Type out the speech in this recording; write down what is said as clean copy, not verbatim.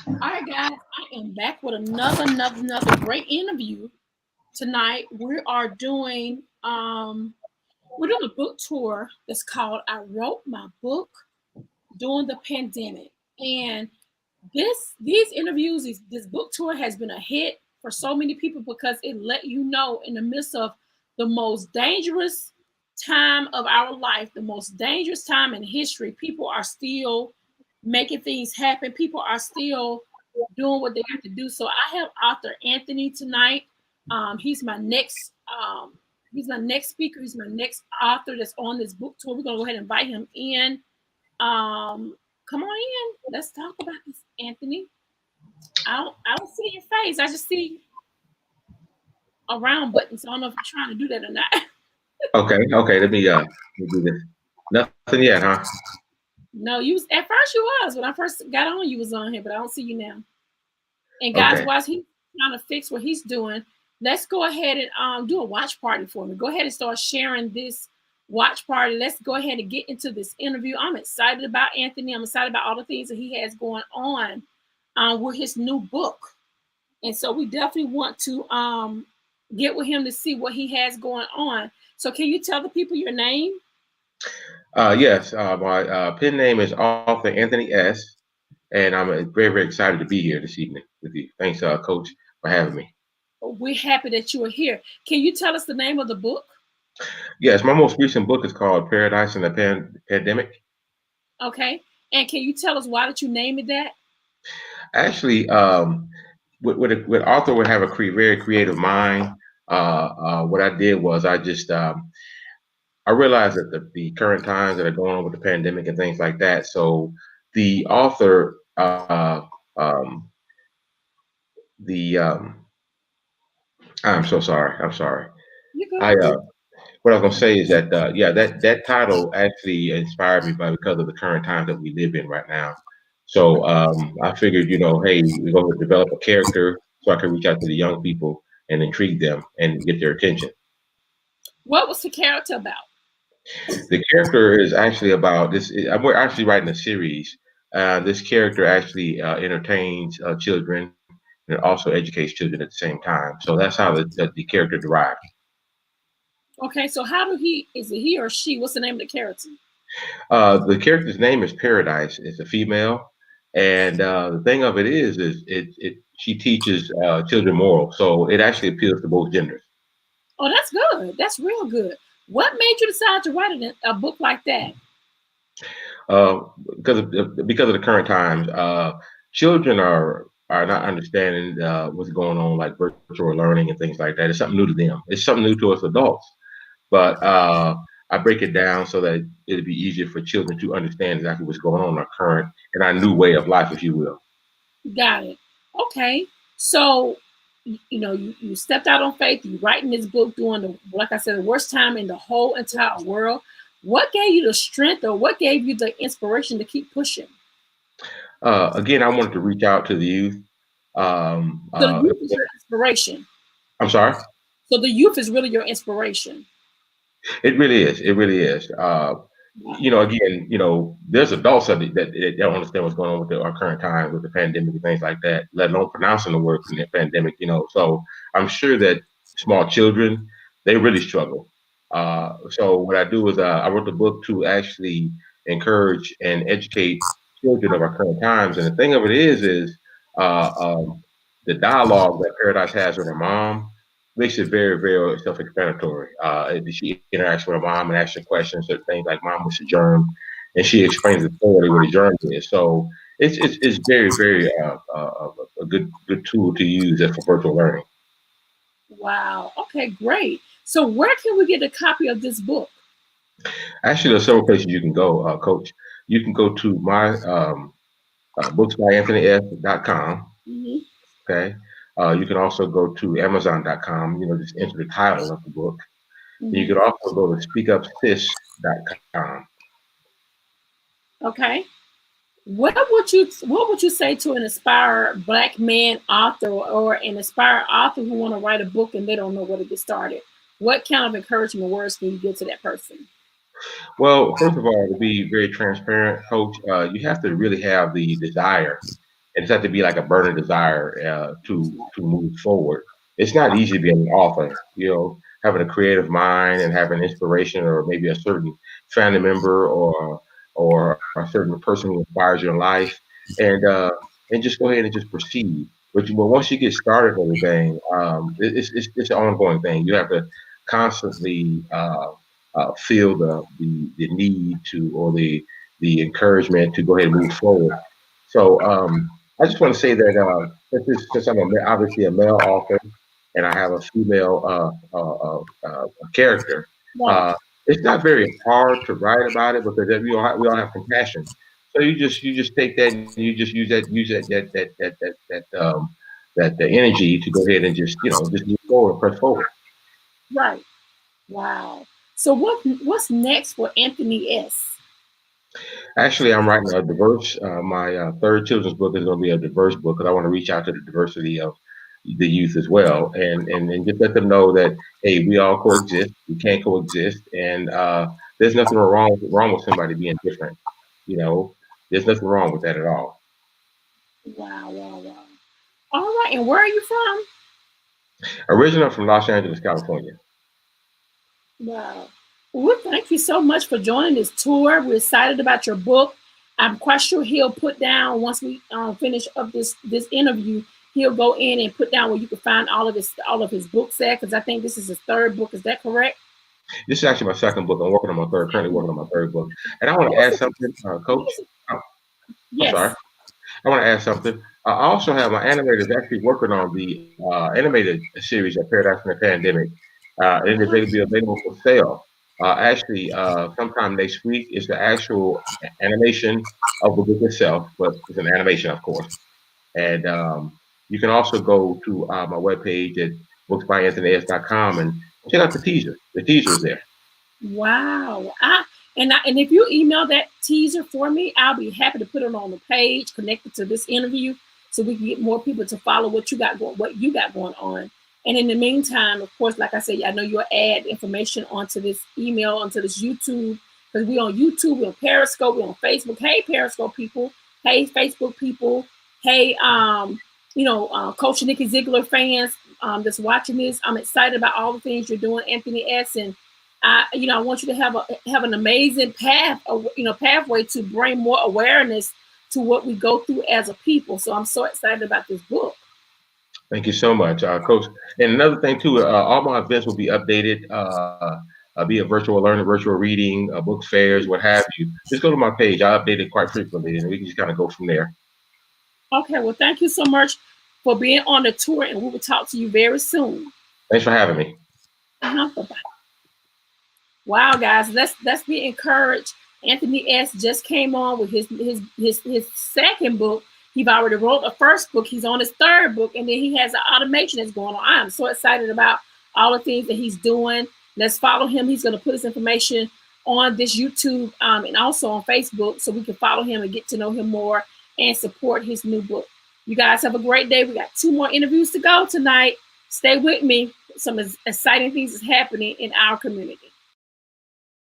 All right, guys, I am back with another great interview tonight. We're doing a book tour that's called "I Wrote My Book During the Pandemic," and these interviews, this book tour has been a hit for so many people because it let you know in the midst of the most dangerous time of our life, the most dangerous time in history, people are still making things happen. People are still doing what they have to do. So I have author Anthony tonight. He's my next he's my next speaker. He's my next author that's on this book tour. We're gonna go ahead and invite him in. Come on in. Let's talk about this, Anthony. I don't see your face. I just see a round button. So I don't know if you're trying to do that or not. Okay. Let me do this. Nothing yet, huh? No, you was at first you was when I first got on. You was on here, but I don't see you now. And guys, Okay. while he's trying to fix what he's doing, let's go ahead and do a watch party for me. Go ahead and start sharing this watch party. Let's go ahead and get into this interview. I'm excited about Anthony. I'm excited about all the things that he has going on with his new book. And so we definitely want to get with him to see what he has going on. So can you tell the people your name? Yes. My pen name is Author Anthony S. And I'm very excited to be here this evening with you. Thanks, Coach, for having me. We're happy that you are here. Can you tell us the name of the book? Yes, my most recent book is called Paradise in the Pandemic. Okay. And can you tell us why did you name it that? Actually, with author would have a very creative mind. What I did was I realized that the current times that are going on with the pandemic and things like that. So the author, the I'm so sorry. I'm sorry. You go. I What I was gonna say is that yeah, that title actually inspired me by because of the current times that we live in right now. So I figured, hey, we're going to develop a character so I can reach out to the young people and intrigue them and get their attention. What was the character about? The character is actually about this. We're actually writing a series. This character actually entertains children and also educates children at the same time. So that's how the character derived. Okay, so how do is it he or she? What's the name of the character? The character's name is Paradise. It's a female, and the thing of it is she teaches children morals, so it actually appeals to both genders. Oh, that's good. That's real good. What made you decide to write a book like that? Uh, because of the current times, children are not understanding what's going on, like virtual learning and things like that. It's something new to them. It's something new to us adults. But I break it down so that it'd be easier for children to understand exactly what's going on in our current and our new way of life, if you will. Got it. Okay. So, you stepped out on faith. You writing this book during like I said, the worst time in the whole entire world. What gave you the strength, or what gave you the inspiration to keep pushing? Again, I wanted to reach out to the youth. Um, So the uh, youth is your inspiration. I'm sorry. So the youth is really your inspiration. It really is. It really is. Wow. Again, there's adults that don't understand what's going on with our current time with the pandemic and things like that, let alone pronouncing the word pandemic. So I'm sure that small children they really struggle. So what I do is I wrote the book to actually encourage and educate children of our current times. And the thing of it is the dialogue that Paradise has with her mom makes it very self-explanatory. She interacts with her mom and asks her questions, certain things like, "Mom, what's a germ?" And she explains it thoroughly what a germ is. So it's very a good tool to use for virtual learning. Wow. Okay, great. So where can we get a copy of this book? Actually, there's several places you can go, Coach. You can go to my booksbyanthonys.com. Hmm. Okay. You can also go to Amazon.com. Just enter the title of the book. And you Hmm. can also go to speakupsis.com. Okay. What would you say to an aspired black man author, or an aspired author who want to write a book and they don't know where to get started? What kind of encouragement words can you give to that person? Well, first of all, to be very transparent, Coach, you have to really have the desire and it's had to be like a burning desire to move forward. It's not easy to be an author, having a creative mind and having inspiration, or maybe a certain family member or a certain person who inspires your life, and uh, and just go ahead and just proceed. But once you get started on everything, it's an ongoing thing. You have to constantly feel the need to, or the encouragement to go ahead and move forward. So I just want to say that since I'm obviously a male author and I have a female character, Right. uh, it's not very hard to write about it because we all have compassion. So you just take that and you just use that the energy to go ahead and just move forward, press forward. Right. Wow. So what's next for Anthony S? Actually, I'm writing a diverse. My third children's book is going to be a diverse book because I want to reach out to the diversity of the youth as well, and just let them know that hey, we all coexist. We can coexist, and there's nothing wrong with somebody being different. You know, there's nothing wrong with that at all. Wow, wow, wow. All right, and where are you from? Original from Los Angeles, California. Wow. Well, thank you so much for joining this tour. We're excited about your book. I'm quite sure he'll put down once we finish up this interview. He'll go in and put down where you can find all of his books at, because I think this is his third book. Is that correct? This is actually my second book. I'm working on my third. Currently working on my third book, and I want to add something, Coach. Oh, I'm sorry. Yes. I want to add something. I also have my animators actually working on the animated series of Paradise from the Pandemic, and it's going to be available for sale. Actually, sometime next week is the actual animation of the book itself, but it's an animation, of course. And you can also go to my webpage at booksbyanthonys.com and check out the teaser. The teaser is there. Wow. And if you email that teaser for me, I'll be happy to put it on the page connected to this interview so we can get more people to follow what you got going on. And in the meantime, of course, like I said, I know you'll add information onto this email, onto this YouTube, because we're on YouTube, we're on Periscope, we're on Facebook. Hey, Periscope people. Hey, Facebook people. Hey, Coach Nikki Zeigler fans that's watching this. I'm excited about all the things you're doing, Anthony S. And I want you to have an amazing pathway to bring more awareness to what we go through as a people. So I'm so excited about this book. Thank you so much, Coach. And another thing too, all my events will be updated, be it virtual learning, virtual reading, book fairs, what have you. Just go to my page. I update it quite frequently, and we can just kind of go from there. Okay, well, thank you so much for being on the tour, and we will talk to you very soon. Thanks for having me. Bye-bye. Wow, guys, let's be encouraged. Anthony S. just came on with his second book. He's already wrote the first book. He's on his third book, and then he has an automation that's going on. I am so excited about all the things that he's doing. Let's follow him. He's going to put his information on this YouTube and also on Facebook so we can follow him and get to know him more and support his new book. You guys have a great day. We got 2 more interviews to go tonight. Stay with me. Some exciting things is happening in our community.